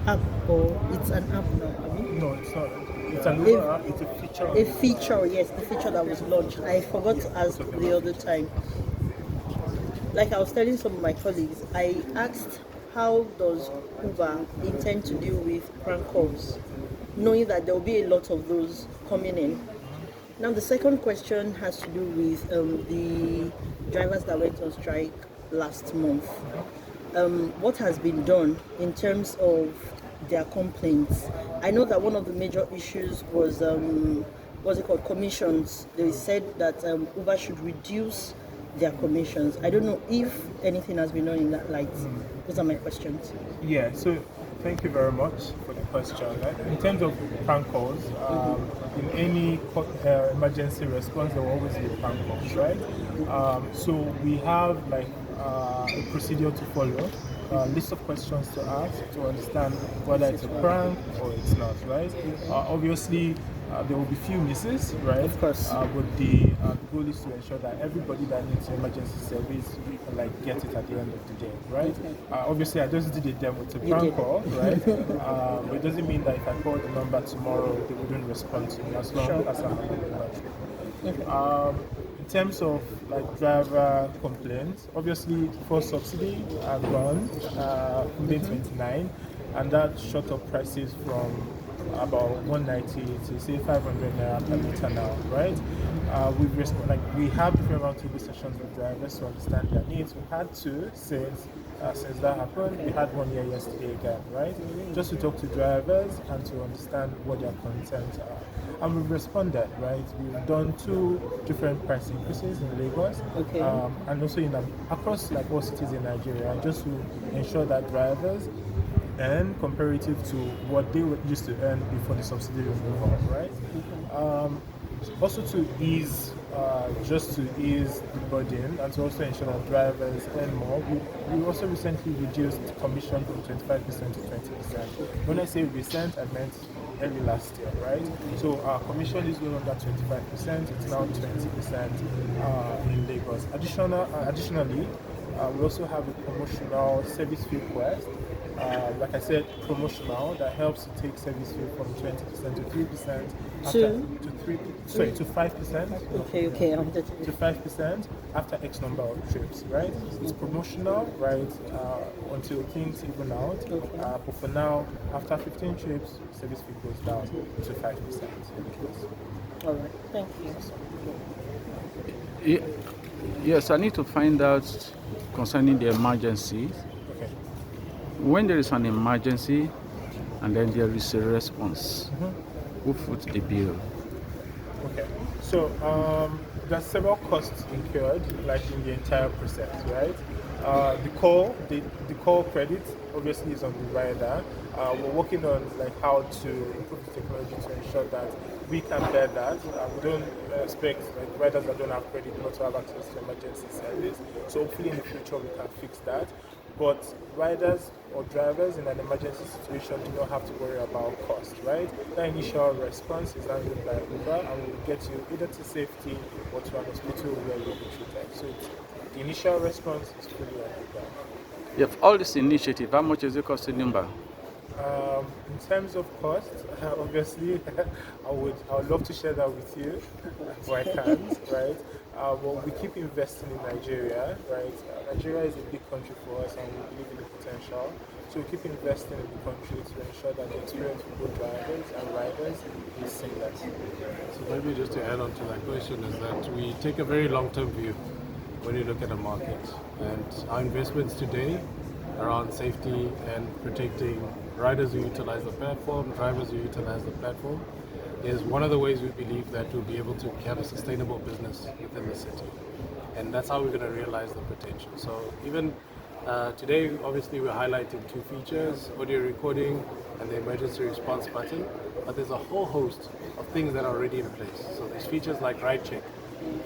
app or it's an app now? I mean, No, it's not. It's an if Uber app. It's a feature on a the Uber app. feature, yes, the feature that was launched. I forgot Yeah, to we're ask talking the about other features. time. Like I was telling some of my colleagues, I asked how does Uber intend to deal with prank calls, knowing that there will be a lot of those coming in. Now the second question has to do with the drivers that went on strike last month. What has been done in terms of their complaints? I know that one of the major issues was what's it called, commissions. They said that Uber should reduce their commissions. I don't know if anything has been done in that light. Those are my questions. Yeah, so thank you very much for the question. In terms of prank calls, in any emergency response, there will always be prank calls, right? So we have like a procedure to follow, a list of questions to ask to understand whether it's a prank or it's not, right? Obviously, there will be few misses, right? Of course. But the goal is to ensure that everybody that needs emergency service, we can like get it at the end of the day, right? Okay. Obviously, I just did a demo with a You prank did. call, right? But it doesn't mean that if I call the number tomorrow, they wouldn't respond to me as long Sure. as I'm on the battery. Okay. In terms of like driver complaints, obviously fuel subsidy are gone May 29, and that shot up prices from about 190 to say 500 naira per litre now, right? We have different roundtable sessions with drivers to understand their needs. We had two since that happened. We had one here yesterday again, right? Just to talk to drivers and to understand what their concerns are. And we've responded, right? We've done two different price increases in Lagos, Okay. and also across like all cities in Nigeria, just to ensure that drivers earn comparative to what they used to earn before the subsidy removal, right? Also to just to ease the burden and to also ensure that drivers earn more, we also recently reduced commission from 25% to 20%. When I say recent, I meant early last year, right? So our commission is no longer 25%, it's now 20% in Lagos. Additionally, we also have a promotional service fee quest. Like I said, promotional that helps to take service fee from 20% to 3% after Two. to 3 sorry to 5%. Okay. I wanted To 5% after X number of trips, right? It's promotional, right, until things even out. But for now, after 15 trips, service fee goes down to 5%. All right. Thank you. Ye- Yes, I need to find out concerning the emergency. Okay. When there is an emergency and then there is a response, who foots the bill? Okay. So there's several costs incurred, like in the entire process, right? The call credit obviously is on the rider. We're working on like how to improve the technology to ensure that we can bear that. We don't expect like riders that don't have credit not to have access to emergency service. So hopefully in the future we can fix that. But riders or drivers in an emergency situation do not have to worry about cost, right? The initial response is handled by Uber and will get you either to safety or to an hospital where you'll be treated. So the initial response is fully on Uber. You have all this initiative. How much is it costing number? In terms of cost, obviously, I would love to share that with you, but I can't, right? Well, we keep investing in Nigeria, right? Nigeria is a big country for us, and we believe in the potential. So we keep investing in the country to ensure that the experience for both drivers and riders is seamless. So maybe just to add on to that question is that we take a very long-term view when you look at a market, and our investments today around safety and protecting riders who utilize the platform, drivers who utilize the platform, is one of the ways we believe that we'll be able to have a sustainable business within the city. And that's how we're going to realize the potential. So even today, obviously, we're highlighting two features, audio recording and the emergency response button, but there's a whole host of things that are already in place. So there's features like ride check.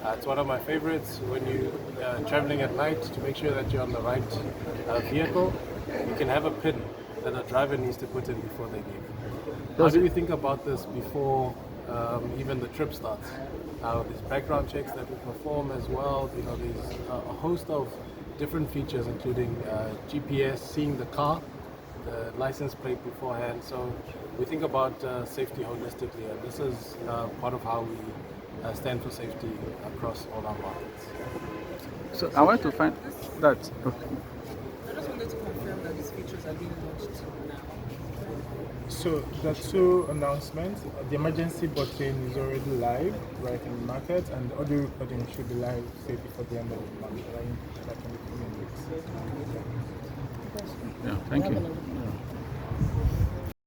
It's one of my favorites when you traveling at night to make sure that you're on the right vehicle. You can have a pin that a driver needs to put in before they leave. How do we think about this before even the trip starts? There's background checks that we perform as well. You know, there's a host of different features, including GPS, seeing the car, the license plate beforehand. So we think about safety holistically, and this is part of how we stand for safety across all our markets. So I want to find that. Okay. I just wanted to confirm that these features are being launched now. So the two announcements, the emergency button is already live right in the market, and the audio recording should be live say before the end of the month, like in the coming weeks. Yeah, thank We have you. another- Yeah.